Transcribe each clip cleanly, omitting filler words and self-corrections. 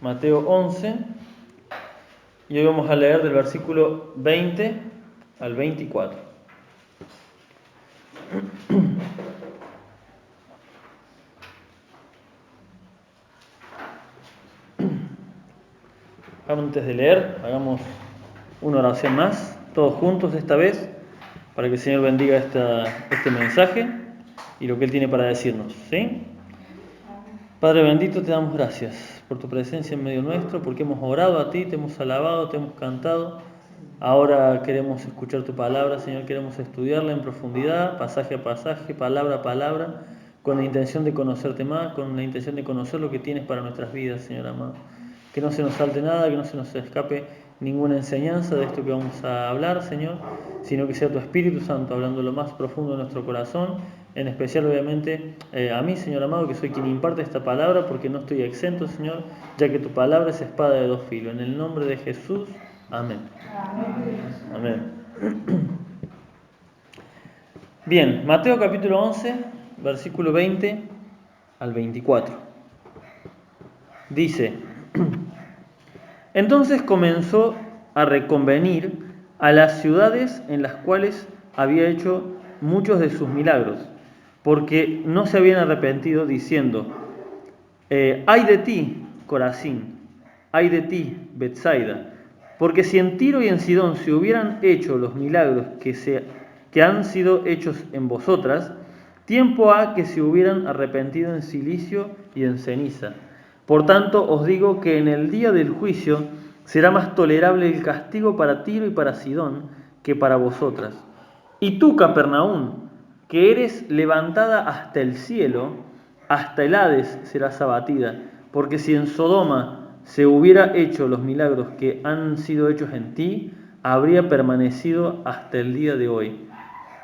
Mateo 11, y hoy vamos a leer del versículo 20 al 24. Antes de leer, hagamos una oración más, todos juntos esta vez, para que el Señor bendiga este mensaje y lo que Él tiene para decirnos, ¿sí? Padre bendito, te damos gracias por tu presencia en medio nuestro, porque hemos orado a ti, te hemos alabado, te hemos cantado. Ahora queremos escuchar tu palabra, Señor, queremos estudiarla en profundidad, pasaje a pasaje, palabra a palabra, con la intención de conocerte más, con la intención de conocer lo que tienes para nuestras vidas, Señor amado. Que no se nos salte nada, que no se nos escape ninguna enseñanza de esto que vamos a hablar, Señor, sino que sea tu Espíritu Santo hablando lo más profundo de nuestro corazón, en especial obviamente a mí, Señor amado, que soy quien imparte esta palabra, porque no estoy exento, Señor, ya que tu palabra es espada de dos filos. En el nombre de Jesús, amén. Amén. Bien, Mateo capítulo 11, versículo 20 al 24. Dice: Entonces comenzó a reconvenir a las ciudades en las cuales había hecho muchos de sus milagros, porque no se habían arrepentido, diciendo: ay de ti, Corazín, ay de ti, Betsaida, porque si en Tiro y en Sidón se hubieran hecho los milagros que han sido hechos en vosotras, tiempo ha que se hubieran arrepentido en cilicio y en ceniza. Por tanto, os digo que en el día del juicio será más tolerable el castigo para Tiro y para Sidón que para vosotras. Y tú, Capernaum, que eres levantada hasta el cielo, hasta el Hades serás abatida, porque si en Sodoma se hubiera hecho los milagros que han sido hechos en ti, habría permanecido hasta el día de hoy.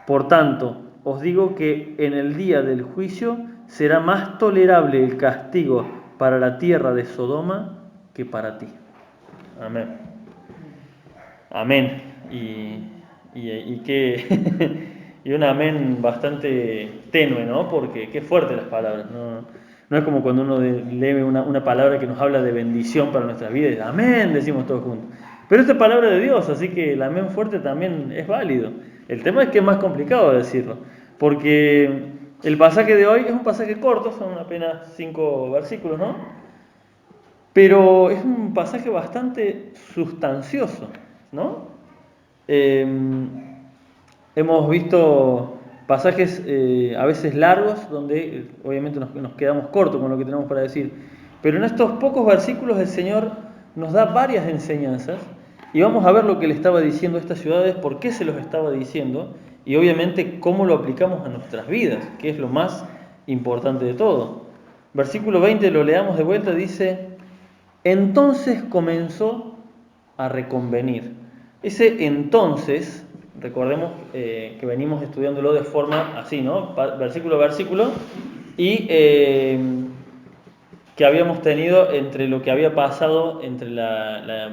Por tanto, os digo que en el día del juicio será más tolerable el castigo para la tierra de Sodoma que para ti. Amén. Amén. Y que y un amén bastante tenue, ¿no? Porque qué fuertes las palabras. No es como cuando uno lee una palabra que nos habla de bendición para nuestras vidas. Amén, decimos todos juntos. Pero esta es palabra de Dios, así que el amén fuerte también es válido. El tema es que es más complicado decirlo, porque el pasaje de hoy es un pasaje corto, son apenas 5 versículos, ¿no? Pero es un pasaje bastante sustancioso, ¿no? Hemos visto pasajes a veces largos donde obviamente nos quedamos cortos con lo que tenemos para decir, pero en estos pocos versículos el Señor nos da varias enseñanzas y vamos a ver lo que le estaba diciendo a estas ciudades, por qué se los estaba diciendo y obviamente cómo lo aplicamos a nuestras vidas, que es lo más importante de todo. Versículo 20, lo leamos de vuelta, dice: entonces comenzó a reconvenir. Ese entonces, recordemos que venimos estudiándolo de forma así, ¿no? Versículo a versículo, y que habíamos tenido entre lo que había pasado entre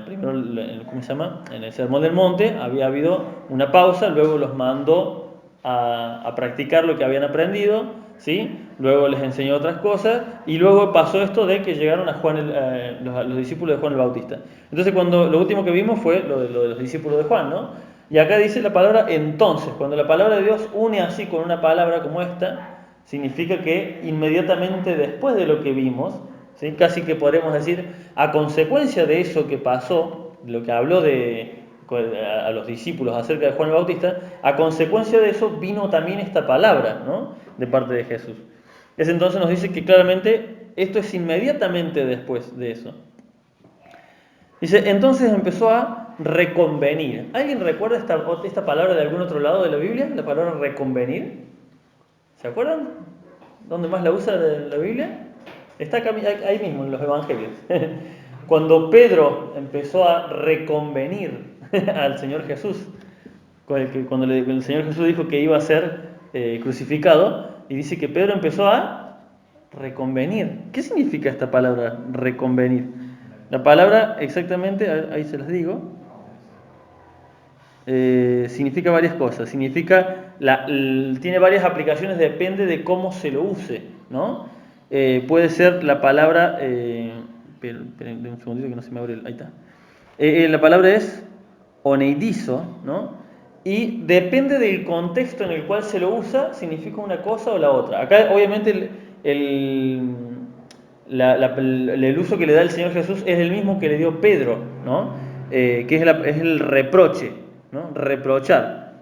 primero, ¿cómo se llama? En el Sermón del Monte, había habido una pausa, luego los mandó a practicar lo que habían aprendido, ¿sí? Luego les enseñó otras cosas, y luego pasó esto de que llegaron a Juan los discípulos de Juan el Bautista. Entonces, lo último que vimos fue lo de los discípulos de Juan, ¿no? Y acá dice la palabra entonces. Cuando la palabra de Dios une así con una palabra como esta, significa que inmediatamente después de lo que vimos, ¿sí? Casi que podremos decir, a consecuencia de eso que pasó, lo que habló a los discípulos acerca de Juan el Bautista, a consecuencia de eso vino también esta palabra, ¿no? De parte de Jesús. Ese entonces nos dice que claramente esto es inmediatamente después de eso. Dice, entonces empezó a reconvenir. ¿Alguien recuerda esta palabra de algún otro lado de la Biblia? La palabra reconvenir. ¿Se acuerdan? ¿Dónde más la usa la Biblia? Está acá, ahí mismo en los evangelios. Cuando Pedro empezó a reconvenir al Señor Jesús, cuando el Señor Jesús dijo que iba a ser crucificado, y dice que Pedro empezó a reconvenir. ¿Qué significa esta palabra reconvenir? La palabra exactamente, ahí se las digo, significa varias cosas. Tiene varias aplicaciones, depende de cómo se lo use, ¿no? Puede ser la palabra esperen un segundito que no se me abre ahí está. La palabra es oneidizo, ¿no? Y depende del contexto en el cual se lo usa, significa una cosa o la otra. Acá, obviamente, el uso que le da el Señor Jesús es el mismo que le dio Pedro, ¿no? Que es el reproche, ¿no? Reprochar.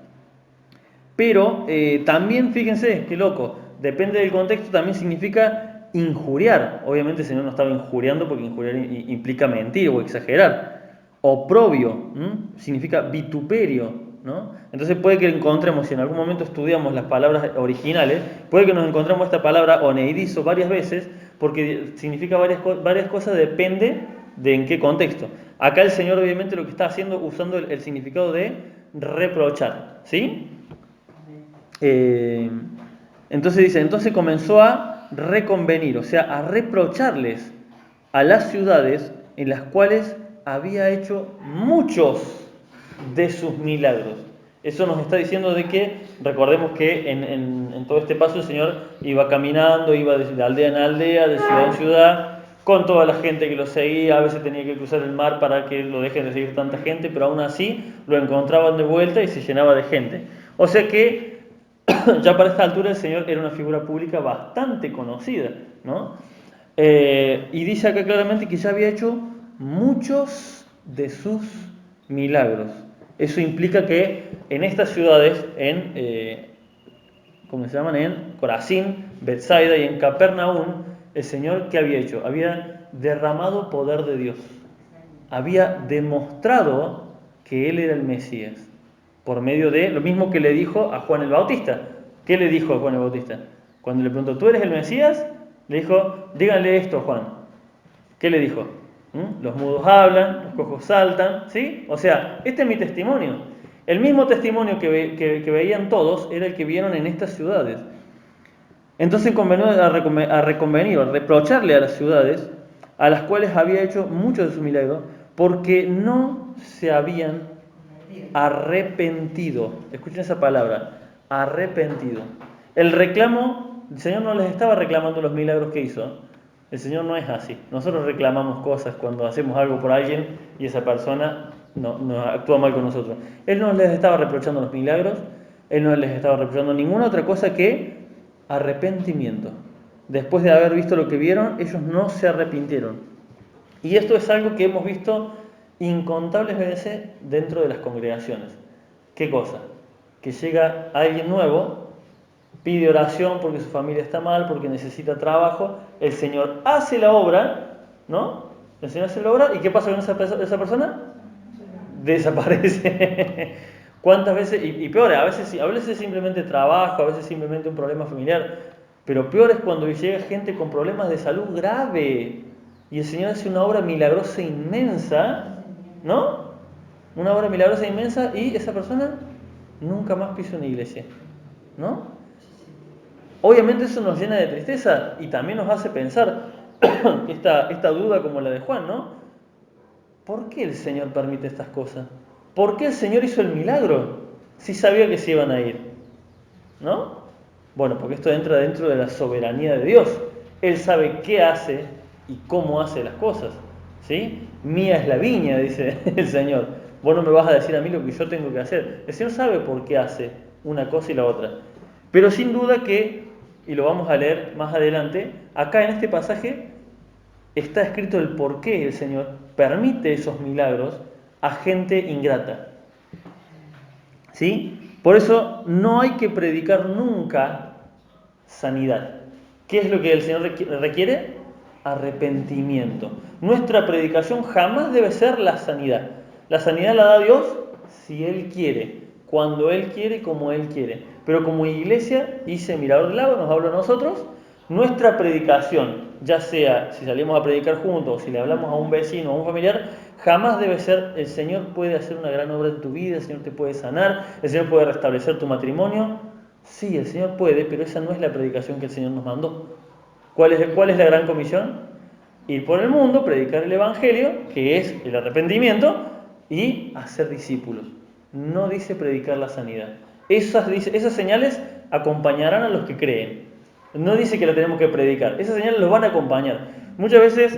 Pero también, fíjense, qué loco, depende del contexto, también significa injuriar. Obviamente el Señor no estaba injuriando porque injuriar implica mentir o exagerar. Oprobio, significa vituperio, ¿no? Entonces puede que encontremos, si en algún momento estudiamos las palabras originales, puede que nos encontremos esta palabra oneidizo varias veces, porque significa varias cosas, depende de en qué contexto. Acá el Señor obviamente lo que está haciendo, usando el significado de reprochar, ¿sí? Entonces dice, entonces comenzó a reconvenir, o sea, a reprocharles a las ciudades en las cuales había hecho muchos de sus milagros. Eso nos está diciendo de que, recordemos que en todo este paso el Señor iba caminando, iba de aldea en aldea, de ciudad en ciudad, con toda la gente que lo seguía. A veces tenía que cruzar el mar para que lo dejen de seguir tanta gente, pero aún así lo encontraban de vuelta y se llenaba de gente. O sea que ya para esta altura el Señor era una figura pública bastante conocida, ¿no? Y dice acá claramente que ya había hecho muchos de sus milagros. Eso implica que en estas ciudades, ¿cómo se llaman? En Corazín, Betsaida y en Capernaum, el Señor, ¿qué había hecho? Había derramado poder de Dios. Había demostrado que Él era el Mesías, por medio de lo mismo que le dijo a Juan el Bautista. ¿Qué le dijo a Juan el Bautista? Cuando le preguntó, ¿tú eres el Mesías? Le dijo, díganle esto a Juan. ¿Qué le dijo? Los mudos hablan, los cojos saltan, ¿sí? O sea, este es mi testimonio. El mismo testimonio que veían todos era el que vieron en estas ciudades. Entonces convenió a reconvenir, a reprocharle a las ciudades a las cuales había hecho muchos de sus milagros, porque no se habían arrepentido. Escuchen esa palabra, arrepentido. El reclamo, el Señor no les estaba reclamando los milagros que hizo. El Señor no es así. Nosotros reclamamos cosas cuando hacemos algo por alguien y esa persona no actúa mal con nosotros. Él no les estaba reprochando los milagros, Él no les estaba reprochando ninguna otra cosa que arrepentimiento. Después de haber visto lo que vieron, ellos no se arrepintieron. Y esto es algo que hemos visto incontables veces dentro de las congregaciones. ¿Qué cosa? Que llega alguien nuevo, pide oración porque su familia está mal, porque necesita trabajo, el Señor hace la obra, ¿no? El Señor hace la obra, ¿y qué pasa con esa persona? Desaparece. ¿Cuántas veces? Y peor, a veces simplemente trabajo, a veces simplemente un problema familiar, pero peor es cuando llega gente con problemas de salud grave y el Señor hace una obra milagrosa inmensa, ¿no? Una obra milagrosa inmensa y esa persona nunca más pisa una iglesia, ¿no? Obviamente eso nos llena de tristeza y también nos hace pensar esta duda como la de Juan, ¿no? ¿Por qué el Señor permite estas cosas? ¿Por qué el Señor hizo el milagro si sabía que se iban a ir? ¿No? Bueno, porque esto entra dentro de la soberanía de Dios. Él sabe qué hace y cómo hace las cosas, ¿sí? Mía es la viña, dice el Señor. Vos no me vas a decir a mí lo que yo tengo que hacer. El Señor sabe por qué hace una cosa y la otra. Pero sin duda que, y lo vamos a leer más adelante, acá en este pasaje está escrito el por qué el Señor permite esos milagros a gente ingrata. ¿Sí? Por eso no hay que predicar nunca sanidad. ¿Qué es lo que el Señor requiere? Arrepentimiento. Nuestra predicación jamás debe ser la sanidad. La sanidad la da Dios si Él quiere, cuando Él quiere, como Él quiere. Pero como iglesia, y Mirador del Lago nos habla a nosotros, nuestra predicación, ya sea si salimos a predicar juntos, o si le hablamos a un vecino o a un familiar, jamás debe ser, el Señor puede hacer una gran obra en tu vida, el Señor te puede sanar, el Señor puede restablecer tu matrimonio. Sí, el Señor puede, pero esa no es la predicación que el Señor nos mandó. ¿Cuál es la gran comisión? Ir por el mundo, predicar el Evangelio, que es el arrepentimiento, y hacer discípulos. No dice predicar la sanidad. Esas señales acompañarán a los que creen. No dice que la tenemos que predicar. Esas señales los van a acompañar. Muchas veces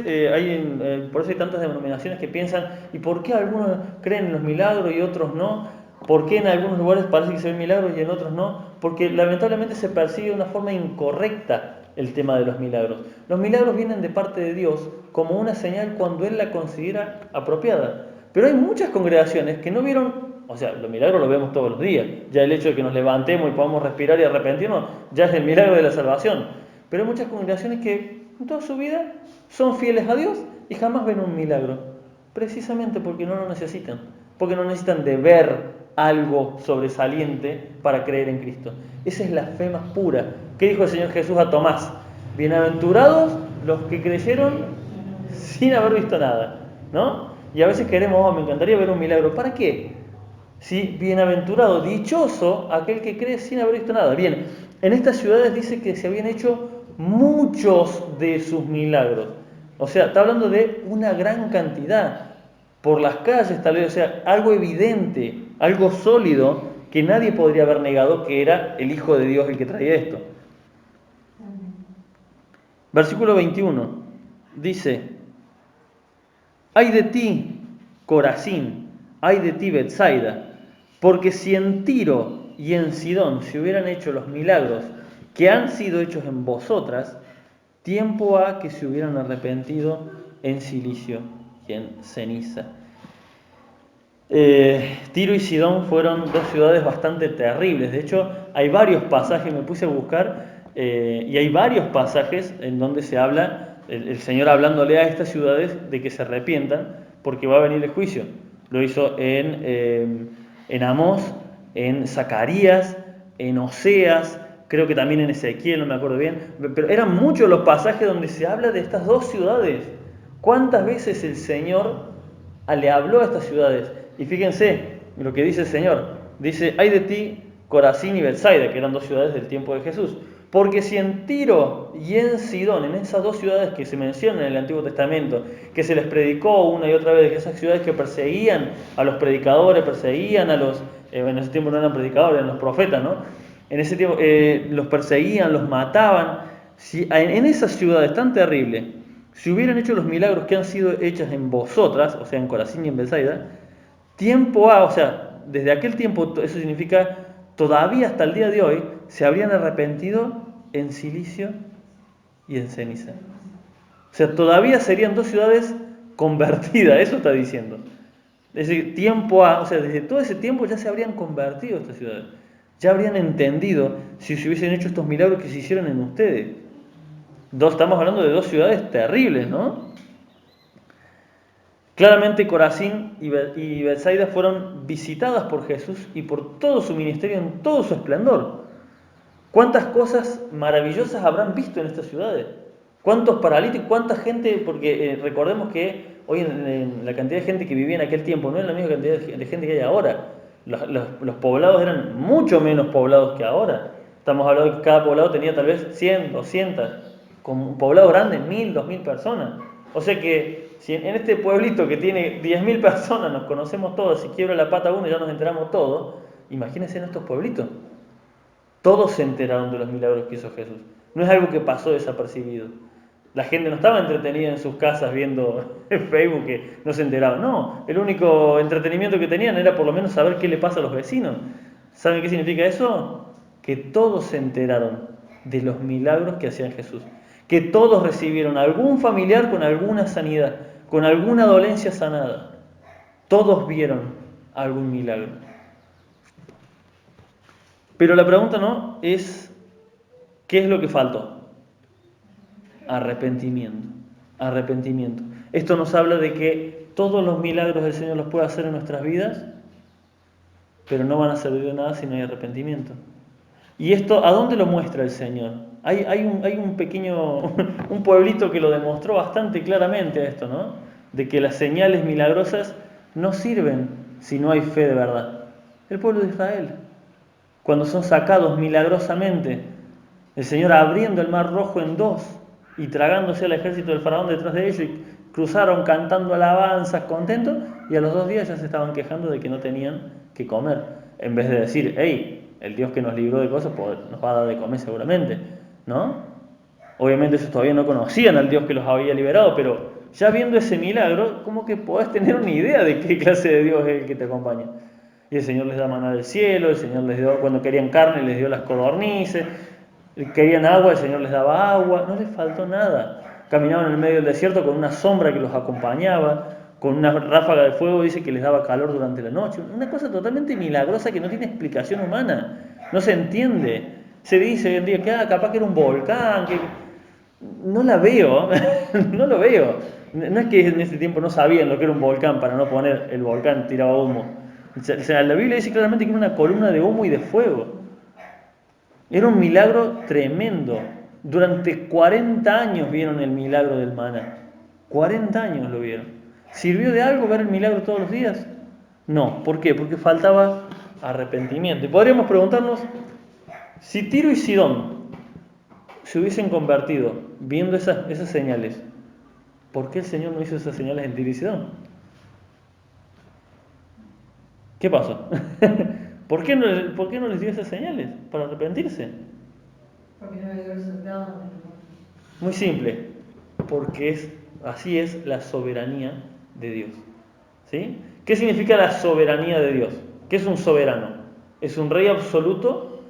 por eso hay tantas denominaciones que piensan, ¿y por qué algunos creen en los milagros y otros no? ¿Por qué en algunos lugares parece que se ven milagros y en otros no? Porque lamentablemente se persigue de una forma incorrecta el tema de los milagros. Los milagros vienen de parte de Dios como una señal cuando Él la considera apropiada. Pero hay muchas congregaciones que no vieron, o sea, los milagros los vemos todos los días. Ya el hecho de que nos levantemos y podamos respirar y arrepentirnos, ya es el milagro de la salvación. Pero hay muchas congregaciones que en toda su vida son fieles a Dios y jamás ven un milagro. Precisamente porque no lo necesitan. Porque no necesitan de ver algo sobresaliente para creer en Cristo. Esa es la fe más pura. ¿Qué dijo el Señor Jesús a Tomás? Bienaventurados los que creyeron sin haber visto nada, ¿no? Y a veces queremos, me encantaría ver un milagro. ¿Para qué? Sí, bienaventurado, dichoso aquel que cree sin haber visto nada. Bien, en estas ciudades dice que se habían hecho muchos de sus milagros. O sea, está hablando de una gran cantidad. Por las calles tal vez, o sea, algo evidente, algo sólido, que nadie podría haber negado que era el Hijo de Dios el que traía esto. Versículo 21 dice: ay de ti, Corazín, ay de ti, Betsaida, porque si en Tiro y en Sidón se hubieran hecho los milagros que han sido hechos en vosotras, tiempo ha que se hubieran arrepentido en silicio y en ceniza. Tiro y Sidón fueron dos ciudades bastante terribles. De hecho, hay varios pasajes, me puse a buscar, y hay varios pasajes en donde se habla, el Señor hablándole a estas ciudades de que se arrepientan porque va a venir el juicio. Lo hizo en Amós, en Zacarías, en Oseas, creo que también en Ezequiel, no me acuerdo bien, pero eran muchos los pasajes donde se habla de estas dos ciudades. ¿Cuántas veces el Señor le habló a estas ciudades? Y fíjense lo que dice el Señor. Dice: ay de ti, Corazín y Betsaida, que eran dos ciudades del tiempo de Jesús. Porque si en Tiro y en Sidón, en esas dos ciudades que se mencionan en el Antiguo Testamento, que se les predicó una y otra vez, que esas ciudades que perseguían a los predicadores, perseguían a los, en ese tiempo no eran predicadores, eran los profetas, ¿no? En ese tiempo los perseguían, los mataban. Si en esas ciudades tan terribles, si hubieran hecho los milagros que han sido hechos en vosotras, o sea, en Corazín y en Betsaida, tiempo ha, o sea, desde aquel tiempo, eso significa todavía hasta el día de hoy, se habrían arrepentido en silicio y en ceniza. O sea, todavía serían dos ciudades convertidas, eso está diciendo. Es decir, tiempo ha, o sea, desde todo ese tiempo ya se habrían convertido estas ciudades. Ya habrían entendido si se hubiesen hecho estos milagros que se hicieron en ustedes. Estamos hablando de dos ciudades terribles, ¿no? Claramente Corazín y Betsaida fueron visitadas por Jesús y por todo su ministerio en todo su esplendor. ¿Cuántas cosas maravillosas habrán visto en estas ciudades? ¿Cuántos paralíticos? ¿Cuánta gente? Porque recordemos que hoy en la cantidad de gente que vivía en aquel tiempo no es la misma cantidad de gente que hay ahora. Los poblados eran mucho menos poblados que ahora. Estamos hablando de que cada poblado tenía tal vez 100, 200. Con un poblado grande, 1000, 2000 personas. O sea que si en este pueblito que tiene 10.000 personas nos conocemos todos, si quiebra la pata uno ya nos enteramos todos, imagínense en estos pueblitos. Todos se enteraron de los milagros que hizo Jesús. No es algo que pasó desapercibido. La gente no estaba entretenida en sus casas viendo Facebook que no se enteraba. No, el único entretenimiento que tenían era por lo menos saber qué le pasa a los vecinos. ¿Saben qué significa eso? Que todos se enteraron de los milagros que hacía Jesús. Que todos recibieron algún familiar con alguna sanidad, con alguna dolencia sanada. Todos vieron algún milagro. Pero la pregunta no es ¿qué es lo que faltó? Arrepentimiento. Arrepentimiento. Esto nos habla de que todos los milagros del Señor los puede hacer en nuestras vidas, pero no van a servir de nada si no hay arrepentimiento. ¿Y esto a dónde lo muestra el Señor? Hay un pequeño, un pueblito que lo demostró bastante claramente esto, ¿no? De que las señales milagrosas no sirven si no hay fe de verdad. El pueblo de Israel, cuando son sacados milagrosamente, el Señor abriendo el mar rojo en dos y tragándose al ejército del faraón detrás de ellos, y cruzaron cantando alabanzas, contentos, y a los 2 días ya se estaban quejando de que no tenían que comer, en vez de decir, hey, el Dios que nos libró de cosas pues, nos va a dar de comer seguramente, ¿no? Obviamente ellos todavía no conocían al Dios que los había liberado, pero ya viendo ese milagro, como que podés tener una idea de qué clase de Dios es el que te acompaña. Y el Señor les da maná del cielo, el Señor les dio, cuando querían carne, les dio las codornices, querían agua, el Señor les daba agua, no les faltó nada. Caminaban en el medio del desierto con una sombra que los acompañaba, con una ráfaga de fuego, dice que les daba calor durante la noche. Una cosa totalmente milagrosa que no tiene explicación humana, no se entiende. Se dice hoy en día que capaz que era un volcán, que no la veo, no lo veo. No es que en ese tiempo no sabían lo que era un volcán para no poner el volcán tirado humo. O sea, la Biblia dice claramente que era una columna de humo y de fuego. Era un milagro tremendo. Durante 40 años vieron el milagro del maná. 40 años lo vieron. ¿Sirvió de algo ver el milagro todos los días? No. ¿Por qué? Porque faltaba arrepentimiento. Y podríamos preguntarnos, si Tiro y Sidón se hubiesen convertido viendo esas señales, ¿por qué el Señor no hizo esas señales en Tiro y Sidón? ¿Qué pasó? ¿Por qué no les dio esas señales para arrepentirse? Porque no había resultado. Muy simple, porque así es la soberanía de Dios. ¿Sí? ¿Qué significa la soberanía de Dios? ¿Qué es un soberano? Es un rey absoluto,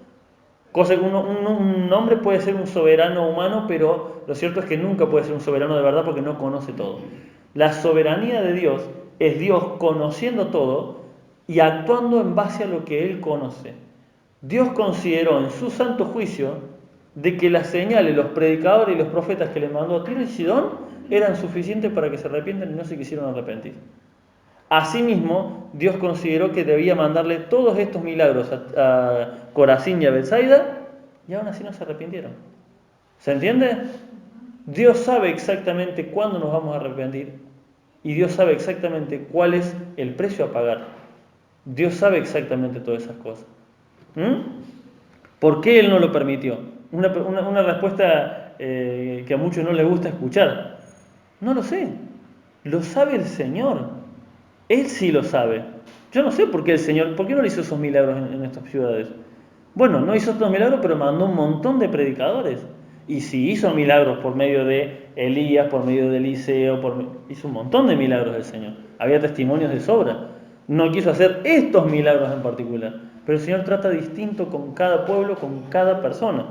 cosa que un hombre puede ser un soberano humano, pero lo cierto es que nunca puede ser un soberano de verdad porque no conoce todo. La soberanía de Dios es Dios conociendo todo y actuando en base a lo que Él conoce. Dios consideró en su santo juicio de que las señales, los predicadores y los profetas que le mandó a Tiro y Sidón eran suficientes para que se arrepientan y no se quisieron arrepentir. Asimismo, Dios consideró que debía mandarle todos estos milagros a Corazín y a Betsaida y aún así no se arrepintieron. ¿Se entiende? Dios sabe exactamente cuándo nos vamos a arrepentir y Dios sabe exactamente cuál es el precio a pagar. Dios sabe exactamente todas esas cosas. ¿Por qué Él no lo permitió? Una respuesta que a muchos no les gusta escuchar. No lo sé. Lo sabe el Señor. Él sí lo sabe. Yo no sé por qué ¿por qué no le hizo esos milagros en estas ciudades? Bueno, no hizo estos milagros, pero mandó un montón de predicadores. Y si hizo milagros por medio de Elías, por medio de Eliseo, hizo un montón de milagros el Señor. Había testimonios de sobra. No quiso hacer estos milagros en particular. Pero el Señor trata distinto con cada pueblo, con cada persona.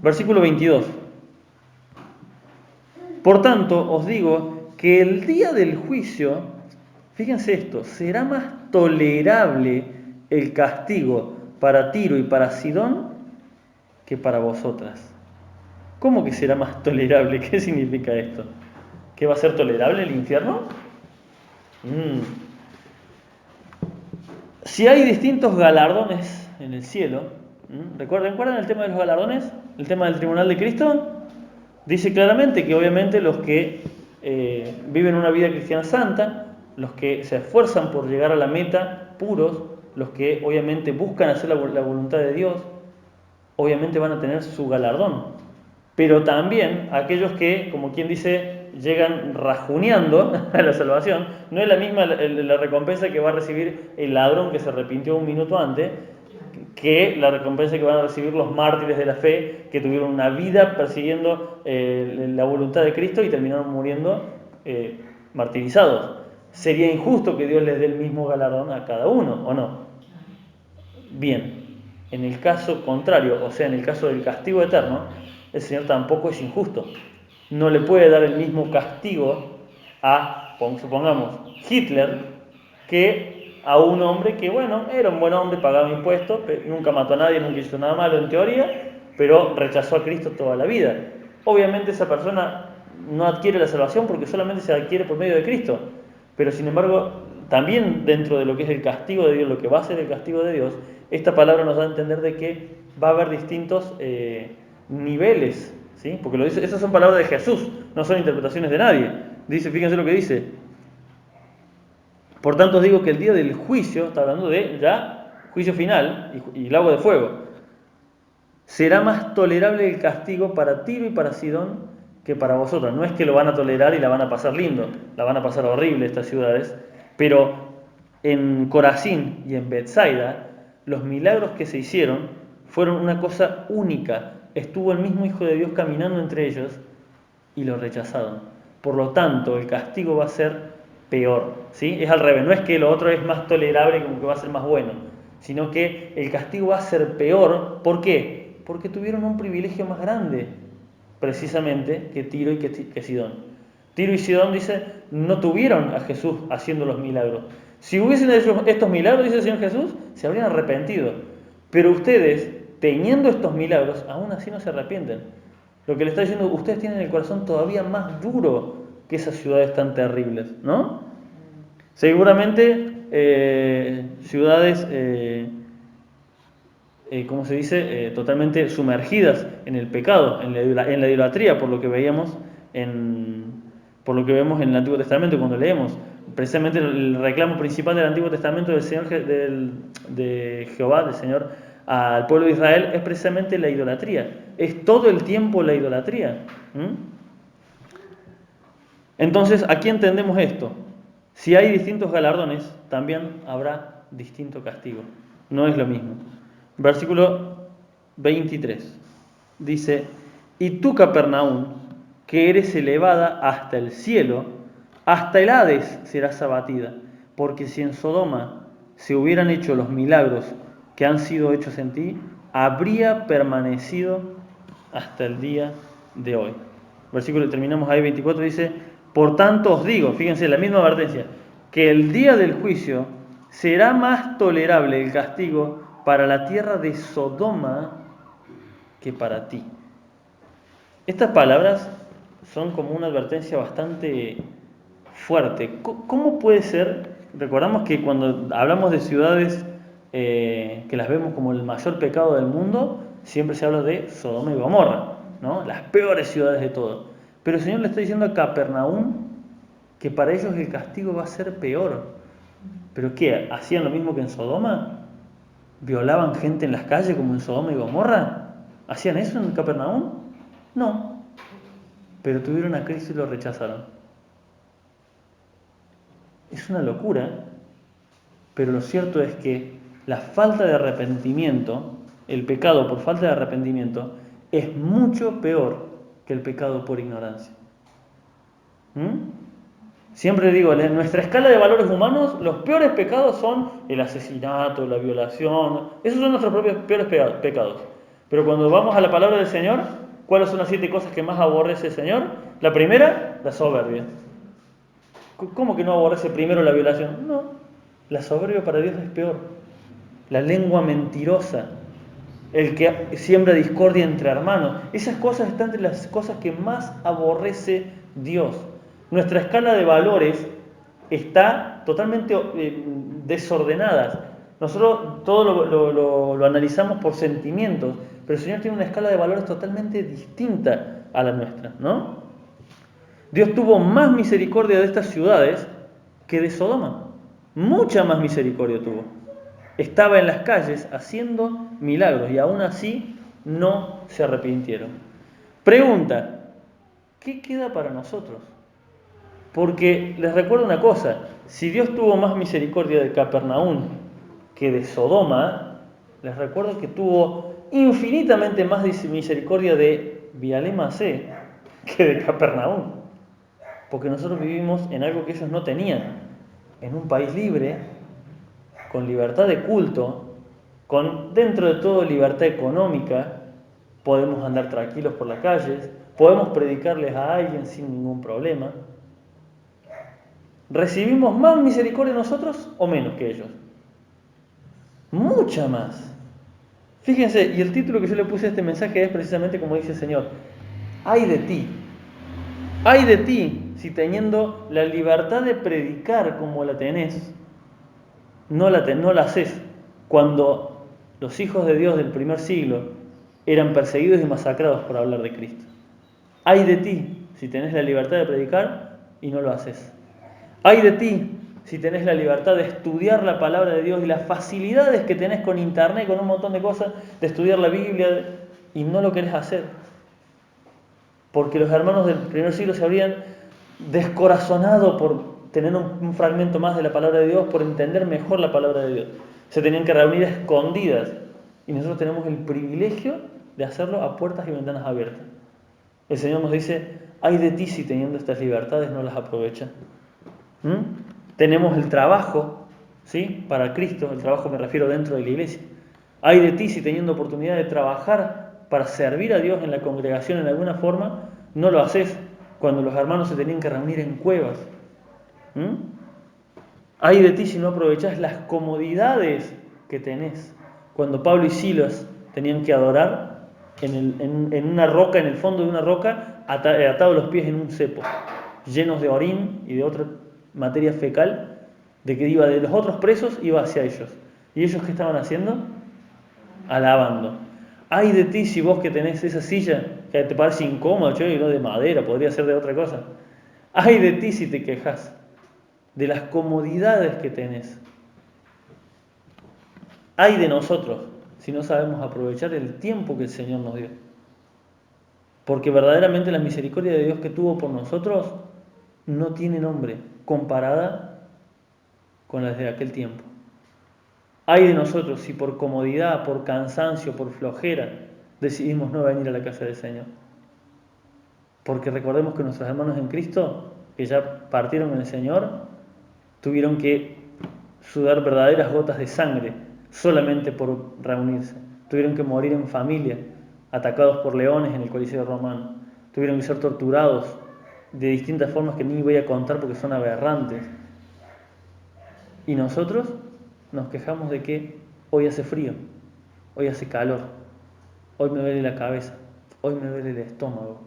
Versículo 22. Por tanto, os digo que el día del juicio, fíjense esto, será más tolerable el castigo para Tiro y para Sidón que para vosotras. ¿Cómo que será más tolerable? ¿Qué significa esto? ¿Que va a ser tolerable el infierno? Si hay distintos galardones en el cielo, ¿recuerdan el tema de los galardones? ¿El tema del tribunal de Cristo? Dice claramente que obviamente los que viven una vida cristiana santa, los que se esfuerzan por llegar a la meta puros, los que obviamente buscan hacer la voluntad de Dios, obviamente van a tener su galardón. Pero también aquellos que, como quien dice, llegan rajuneando a la salvación, no es la misma la recompensa que va a recibir el ladrón que se arrepintió un minuto antes, que la recompensa que van a recibir los mártires de la fe, que tuvieron una vida persiguiendo la voluntad de Cristo y terminaron muriendo martirizados. Sería injusto que Dios les dé el mismo galardón a cada uno, ¿o no? Bien, en el caso contrario, o sea, en el caso del castigo eterno, el Señor tampoco es injusto. No le puede dar el mismo castigo a, supongamos, Hitler, que a un hombre que, bueno, era un buen hombre, pagaba impuestos, nunca mató a nadie, nunca hizo nada malo en teoría, pero rechazó a Cristo toda la vida. Obviamente esa persona no adquiere la salvación porque solamente se adquiere por medio de Cristo. Pero sin embargo, también dentro de lo que es el castigo de Dios, lo que va a ser el castigo de Dios, esta palabra nos da a entender de que va a haber distintos niveles, ¿sí? Porque esas son palabras de Jesús, no son interpretaciones de nadie. Dice, fíjense lo que dice. Por tanto os digo que el día del juicio, está hablando de ya juicio final y lago de fuego, será más tolerable el castigo para Tiro y para Sidón que para vosotros. No es que lo van a tolerar y la van a pasar lindo, la van a pasar horrible estas ciudades, pero en Corazín y en Betsaida los milagros que se hicieron fueron una cosa única, estuvo el mismo Hijo de Dios caminando entre ellos y lo rechazaron. Por lo tanto, el castigo va a ser peor, ¿sí? Es al revés, no es que lo otro es más tolerable, como que va a ser más bueno, sino que el castigo va a ser peor. ¿Por qué? Porque tuvieron un privilegio más grande, precisamente, que Tiro y que Sidón. Tiro y Sidón, dice, no tuvieron a Jesús haciendo los milagros. Si hubiesen hecho estos milagros, dice el Señor Jesús, se habrían arrepentido. Pero ustedes, teniendo estos milagros, aún así no se arrepienten. Lo que le está diciendo, ustedes tienen el corazón todavía más duro que esas ciudades tan terribles, ¿no? Seguramente ciudades, ¿cómo se dice? Totalmente sumergidas en el pecado, en la idolatría, por lo que veíamos por lo que vemos en el Antiguo Testamento cuando leemos. Precisamente el reclamo principal del Antiguo Testamento del Señor, de Jehová, del Señor, al pueblo de Israel, es precisamente la idolatría. Es todo el tiempo la idolatría. Entonces, aquí entendemos esto. Si hay distintos galardones, también habrá distinto castigo. No es lo mismo. Versículo 23. Dice, y tú, Capernaum, que eres elevada hasta el cielo, hasta el Hades serás abatida, porque si en Sodoma se hubieran hecho los milagros que han sido hechos en ti, habría permanecido hasta el día de hoy. Versículo, terminamos ahí, 24, dice, por tanto os digo, fíjense, la misma advertencia, que el día del juicio será más tolerable el castigo para la tierra de Sodoma que para ti. Estas palabras son como una advertencia bastante fuerte. ¿Cómo puede ser? Recordamos que cuando hablamos de ciudades que las vemos como el mayor pecado del mundo, siempre se habla de Sodoma y Gomorra, ¿no? Las peores ciudades de todo. Pero el Señor le está diciendo a Capernaum que para ellos el castigo va a ser peor. ¿Pero qué? ¿Hacían lo mismo que en Sodoma? ¿Violaban gente en las calles como en Sodoma y Gomorra? ¿Hacían eso en Capernaum? No. Pero tuvieron a Cristo y lo rechazaron. Es una locura, pero lo cierto es que la falta de arrepentimiento, el pecado por falta de arrepentimiento, es mucho peor que el pecado por ignorancia. Siempre digo, en nuestra escala de valores humanos, los peores pecados son el asesinato, la violación, esos son nuestros propios peores pecados. Pero cuando vamos a la palabra del Señor, ¿cuáles son las 7 cosas que más aborrece el Señor? La primera, la soberbia. ¿Cómo que no aborrece primero la violación? No, la soberbia para Dios es peor. La lengua mentirosa, el que siembra discordia entre hermanos, esas cosas están entre las cosas que más aborrece Dios. Nuestra escala de valores está totalmente desordenada. Nosotros todo lo analizamos por sentimientos, pero el Señor tiene una escala de valores totalmente distinta a la nuestra, ¿no? Dios tuvo más misericordia de estas ciudades que de Sodoma. Mucha más misericordia tuvo. Estaba en las calles haciendo milagros y aún así no se arrepintieron. Pregunta, ¿qué queda para nosotros? Porque les recuerdo una cosa, si Dios tuvo más misericordia de Capernaum que de Sodoma, les recuerdo que tuvo infinitamente más misericordia de Vialemacé que de Capernaum. Porque nosotros vivimos en algo que ellos no tenían, en un país libre, con libertad de culto, con dentro de todo libertad económica, podemos andar tranquilos por las calles, podemos predicarles a alguien sin ningún problema. ¿Recibimos más misericordia nosotros o menos que ellos? Mucha más. Fíjense, y el título que yo le puse a este mensaje es precisamente como dice el Señor: ¡ay de ti! ¡Ay de ti! Si teniendo la libertad de predicar como la tenés, no la haces. Cuando los hijos de Dios del primer siglo eran perseguidos y masacrados por hablar de Cristo. ¡Ay de ti! Si tenés la libertad de predicar y no lo haces. ¡Ay de ti! Si tenés la libertad de estudiar la palabra de Dios y las facilidades que tenés con internet, con un montón de cosas, de estudiar la Biblia y no lo querés hacer. Porque los hermanos del primer siglo se habrían descorazonado por tener un fragmento más de la palabra de Dios, por entender mejor la palabra de Dios. Se tenían que reunir a escondidas. Y nosotros tenemos el privilegio de hacerlo a puertas y ventanas abiertas. El Señor nos dice, ay de ti si teniendo estas libertades no las aprovechas. Tenemos el trabajo, ¿sí? Para Cristo, el trabajo me refiero dentro de la iglesia. Ay de ti si teniendo oportunidad de trabajar para servir a Dios en la congregación en alguna forma, no lo haces cuando los hermanos se tenían que reunir en cuevas. Ay de ti si no aprovechás las comodidades que tenés. Cuando Pablo y Silas tenían que adorar en una roca, en el fondo de una roca, atados los pies en un cepo, llenos de orín y de otra materia fecal, de que iba de los otros presos, iba hacia ellos. ¿Y ellos qué estaban haciendo? Alabando. Ay de ti si vos que tenés esa silla que te parece incómoda, y no de madera, podría ser de otra cosa. Ay de ti si te quejas de las comodidades que tenés. Ay de nosotros si no sabemos aprovechar el tiempo que el Señor nos dio. Porque verdaderamente la misericordia de Dios que tuvo por nosotros no tiene nombre comparada con las de aquel tiempo. Ay de nosotros si por comodidad, por cansancio, por flojera decidimos no venir a la casa del Señor. Porque recordemos que nuestros hermanos en Cristo, que ya partieron con el Señor, tuvieron que sudar verdaderas gotas de sangre solamente por reunirse. Tuvieron que morir en familia, atacados por leones en el Coliseo Romano. Tuvieron que ser torturados de distintas formas que ni voy a contar porque son aberrantes. Y nosotros nos quejamos de que hoy hace frío, hoy hace calor, hoy me duele la cabeza, hoy me duele el estómago.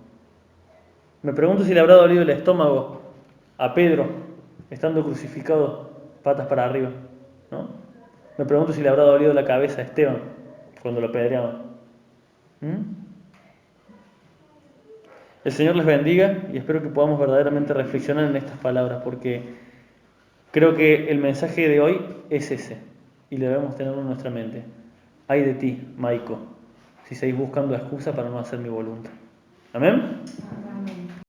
Me pregunto si le habrá dolido el estómago a Pedro, estando crucificado, patas para arriba, ¿no? Me pregunto si le habrá dolido la cabeza a Esteban cuando lo apedreaban. El Señor les bendiga y espero que podamos verdaderamente reflexionar en estas palabras, porque creo que el mensaje de hoy es ese y lo debemos tenerlo en nuestra mente. Ay de ti, Maico, si seguís buscando excusa para no hacer mi voluntad. ¿Amén?